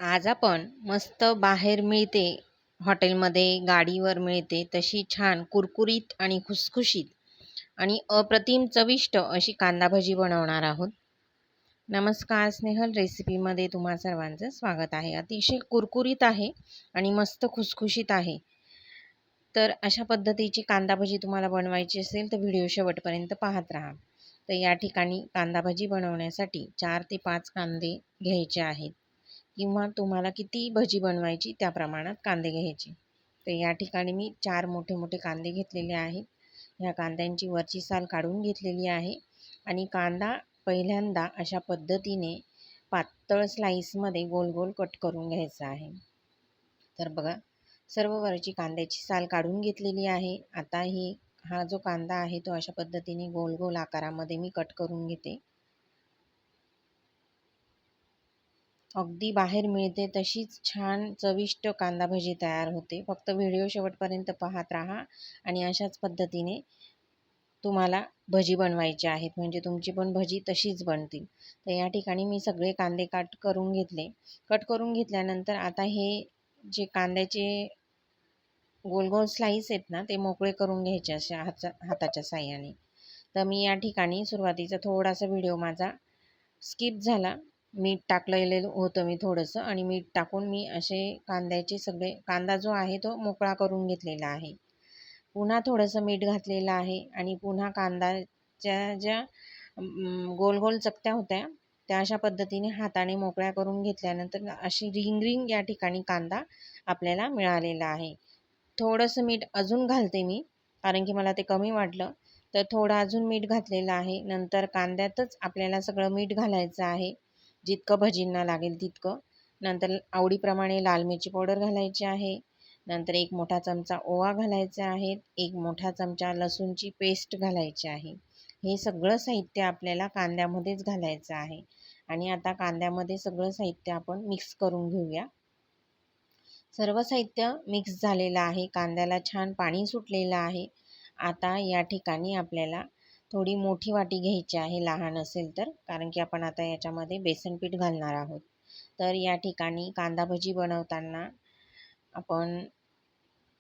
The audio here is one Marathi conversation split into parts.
आज आपण मस्त बाहेर मिळते, हॉटेलमध्ये, गाडीवर मिळते तशी छान कुरकुरीत आणि खुसखुशीत आणि अप्रतिम चविष्ट अशी कांदा भजी बनवणार आहोत. नमस्कार, स्नेहल रेसिपीमध्ये तुम्हा सर्वांचं स्वागत आहे. अतिशय कुरकुरीत आहे आणि मस्त खुसखुशीत आहे. तर अशा पद्धतीची कांदा भजी तुम्हाला बनवायची असेल तर व्हिडिओ शेवटपर्यंत पाहत राहा. तर या ठिकाणी कांदा भजी बनवण्यासाठी 4 ते 5 कांदे घ्यायचे आहेत किंवा तुम्हाला किती भजी बनवायची त्या प्रमाणात कांदे घ्यायचे. तर या ठिकाणी मी 4 मोठे मोठे कांदे घेतलेले आहेत. ह्या कांद्यांची वरची साल काढून घेतलेली आहे आणि कांदा पहिल्यांदा अशा पद्धतीने पातळ स्लाईसमध्ये गोल गोल कट करून घ्यायचा आहे. तर बघा, सर्व वरची कांद्याची साल काढून घेतलेली आहे. आता हा जो कांदा आहे तो अशा पद्धतीने गोल गोल आकारामध्ये मी कट करून घेते. अगदी बाहेर मिळते तशीच छान चविष्ट कांदा भजी तयार होते. फक्त व्हिडिओ शेवटपर्यंत पाहत राहा आणि अशाच पद्धतीने तुम्हाला भजी बनवायची आहेत, म्हणजे तुमची पण भजी तशीच बनतील. तर या ठिकाणी मी सगळे कांदे कट करून घेतले. कट करून घेतल्यानंतर आता हे जे कांद्याचे गोल गोल स्लाईस आहेत ना, ते मोकळे करून घ्यायचे अशा हाताच्या साहाय्याने. तर मी या ठिकाणी सुरुवातीचा थोडासा व्हिडिओ माझा स्किप झाला. मीठ टाकलेलं होतं मी थोडंसं आणि मीठ टाकून मी असे कांद्याचे सगळे कांदा जो आहे तो मोकळा करून घेतलेला आहे. पुन्हा थोडंसं मीठ घातलेलं आहे आणि पुन्हा कांद्याच्या ज्या गोल गोल चकत्या होत्या त्या अशा पद्धतीने हाताने मोकळ्या करून घेतल्यानंतर अशी रिंग रिंग या ठिकाणी कांदा आपल्याला मिळालेला आहे. थोडंसं मीठ अजून घालते मी, कारण की मला ते कमी वाटलं. तर थोडं अजून मीठ घातलेलं आहे. नंतर कांद्यातच आपल्याला सगळं मीठ घालायचं आहे, जितकं भजींना लागेल तितकं. नंतर आवडीप्रमाणे लाल मिरची पावडर घालायची आहे. नंतर 1 मोठा चमचा ओवा घालायचा आहे. 1 मोठा चमचा लसूणची पेस्ट घालायची आहे. हे सगळं साहित्य आपल्याला कांद्यामध्येच घालायचं आहे आणि आता कांद्यामध्ये सगळं साहित्य आपण मिक्स करून घेऊया. सर्व साहित्य मिक्स झालेलं आहे. कांद्याला छान पाणी सुटलेलं आहे. आता या ठिकाणी आपल्याला थोडी मोठी वाटी घ्यायची आहे, लहान असेल तर, कारण की आपण आता याच्यामध्ये बेसन पीठ घालणार आहोत. तर या ठिकाणी कांदा भजी बनवताना आपण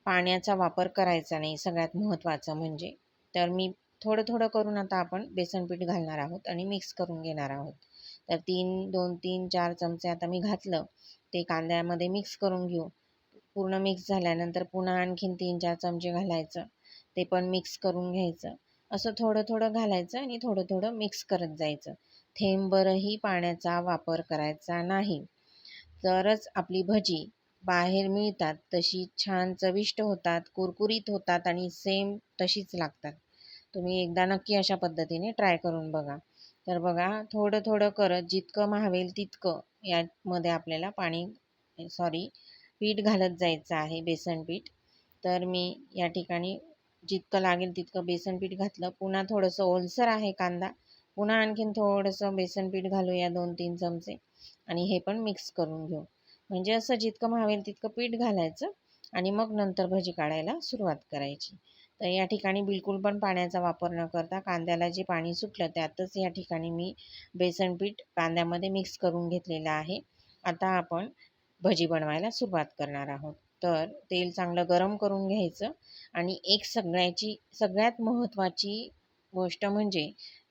पाण्याचा वापर करायचा नाही, सगळ्यात महत्त्वाचं म्हणजे. तर मी थोडं थोडं करून आता आपण बेसन पीठ घालणार आहोत आणि मिक्स करून घेणार आहोत. तर 2, 3, 4 चमचे आता मी घातलं. ते कांद्यामध्ये मिक्स करून घेऊ. पूर्ण मिक्स झाल्यानंतर पुन्हा आणखीन 3-4 चमचे घालायचं. ते पण मिक्स करून घ्यायचं. असं थोडं थोडं घालायचं आणि थोडं थोडं मिक्स करत जायचं. थेंबभरही पाण्याचा वापर करायचा नाही. तरच आपली भजी बाहेर मिळतात तशी छान चविष्ट होतात, कुरकुरीत होतात आणि सेम तशीच लागतात. तुम्ही एकदा नक्की अशा पद्धतीने ट्राय करून बघा. तर बघा, थोडं थोडं करत जितकं मावेल तितकं यामध्ये आपल्याला पीठ घालत जायचं आहे, बेसन पीठ. तर मी या ठिकाणी जितकं लागेल तितकं बेसन पीठ घातलं. पुन्हा थोडंसं ओलसर आहे कांदा, पुन्हा आणखीन थोडंसं बेसन पीठ घालूया 2-3 चमचे आणि हे पण मिक्स करून घेऊ. म्हणजे असं जितकं मावेल तितकं पीठ घालायचं आणि मग नंतर भजी काढायला सुरुवात करायची. तर या ठिकाणी बिलकुल पण पाण्याचा वापर न करता कांद्याला जे पाणी सुटलं त्यातच या ठिकाणी मी बेसन पीठ कांद्यामध्ये मिक्स करून घेतलेलं आहे. आता आपण भजी बनवायला सुरुवात करणार आहोत. तर तेल चांगलं गरम करून घ्यायचं आणि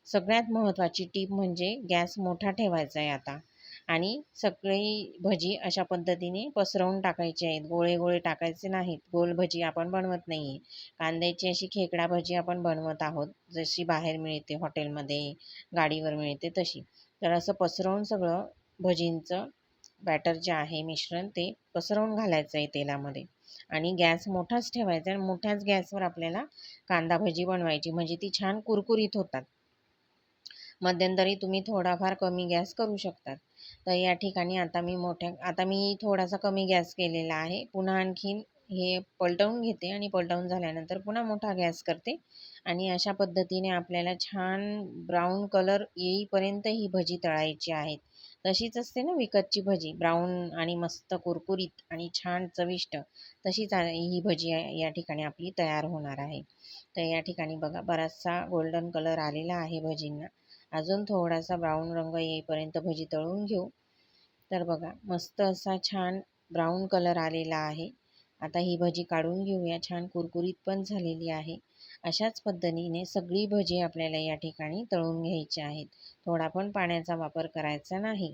सगळ्यात महत्त्वाची टीप म्हणजे गॅस मोठा ठेवायचा आहे आता आणि सगळी भजी अशा पद्धतीने पसरवून टाकायची आहेत. गोळे गोळे टाकायचे नाहीत. गोल भजी आपण बनवत नाही आहे. कांद्याची अशी खेकडा भजी आपण बनवत आहोत, जशी बाहेर मिळते हॉटेलमध्ये, गाडीवर मिळते तशी. तर असं पसरवून सगळं भजींचं बॅटर जे आहे, मिश्रण, ते पसरवून घालायचं आहे तेलामध्ये आणि गॅस मोठाच ठेवायचा आणि मोठ्याच गॅसवर आपल्याला कांदा भजी बनवायची, म्हणजे ती छान कुरकुरीत होतात. मध्यंतरी तुम्ही थोडाफार कमी गॅस करू शकतात. तर या ठिकाणी आता मी थोडासा कमी गॅस केलेला आहे. पुन्हा आणखीन हे पलटवून घेते आणि पलटवून झाल्यानंतर पुन्हा मोठा गॅस करते आणि अशा पद्धतीने आपल्याला छान ब्राऊन कलर येईपर्यंत ही भजी तळायची आहेत. तशीच असते ना विकतची भजी, ब्राऊन आणि मस्त कुरकुरीत आणि छान चविष्ट, तशीच ही भजी या ठिकाणी आपली तयार होणार आहे. तर या ठिकाणी बघा, बराचसा गोल्डन कलर आलेला आहे भजींना. अजून थोडासा ब्राऊन रंग येईपर्यंत भजी तळून घेऊ. तर बघा मस्त असा छान ब्राऊन कलर आलेला आहे. आता ही भजी काढून घेऊया. छान कुरकुरीत पण झालेली आहे. अशाच पद्धतीने सगळी भजी आपल्याला या ठिकाणी तळून घ्यायची आहेत. थोडा पण पाण्याचा वापर करायचा नाही.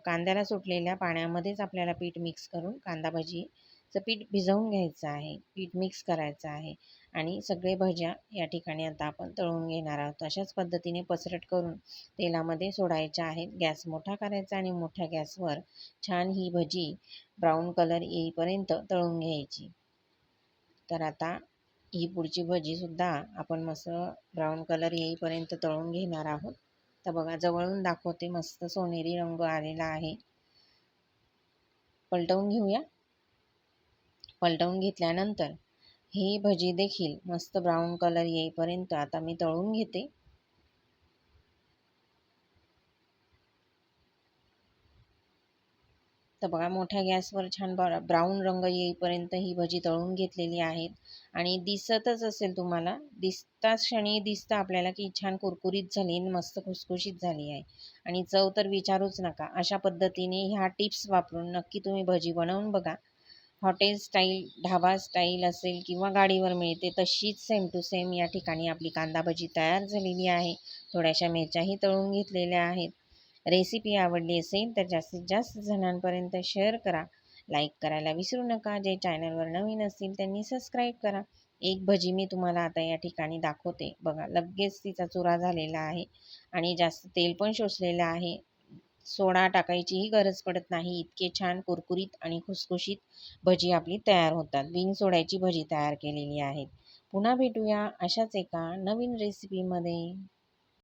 कांद्याला सुटलेल्या पाण्यामध्येच आपल्याला पीठ मिक्स करून कांदा भजीचं पीठ भिजवून घ्यायचं आहे. पीठ मिक्स करायचं आहे आणि सगळे भज्या या ठिकाणी आता आपण तळून घेणार आहोत. अशाच पद्धतीने पसरट करून तेलामध्ये सोडायच्या आहेत. गॅस मोठा करायचा आणि मोठ्या गॅसवर छान ही भजी ब्राऊन कलर येईपर्यंत तळून घ्यायची. तर आता ही पुढची भजीसुद्धा आपण मस्त ब्राऊन कलर येईपर्यंत तळून घेणार आहोत. तर बघा जवळून दाखवते, मस्त सोनेरी रंग आलेला आहे. पलटवून घेऊया. पलटवून घेतल्यानंतर ही भजी देखील मस्त ब्राऊन कलर येईपर्यंत आता मी तळून घेते. तर बघा मोठ्या गॅसवर छान ब्राऊन रंग येईपर्यंत ही भजी तळून घेतलेली आहेत आणि दिसतच असेल तुम्हाला, दिसताच क्षणी दिसतं आपल्याला की छान कुरकुरीत झाली, मस्त खुसखुशीत झाली आहे आणि चव तर विचारूच नका. अशा पद्धतीने ह्या टिप्स वापरून नक्की तुम्ही भजी बनवून बघा. हॉटेल स्टाईल, ढाबा स्टाईल असेल किंवा गाडीवर मिळते तशीच सेम टू सेम या ठिकाणी आपली कांदा भजी तयार झालेली आहे. थोड्याशा मिरच्याही तळून घेतलेल्या आहेत. रेसिपी आवडली असेल तर जास्तीत जास्त जणांपर्यंत शेअर करा. लाईक करायला विसरू नका. जे चॅनलवर नवीन असतील त्यांनी सबस्क्राईब करा. एक भजी मी तुम्हाला आता या ठिकाणी दाखवते. बघा लगेच तिचा चुरा झालेला आहे आणि जास्त तेल पण शोषलेलं आहे. सोडा टाकायचीही गरज पडत नाही. इतके छान कुरकुरीत आणि खुसखुशीत भजी आपली तयार होतात. बिन सोड्याची भजी तयार केलेली आहेत. पुन्हा भेटूया अशाच एका नवीन रेसिपीमध्ये.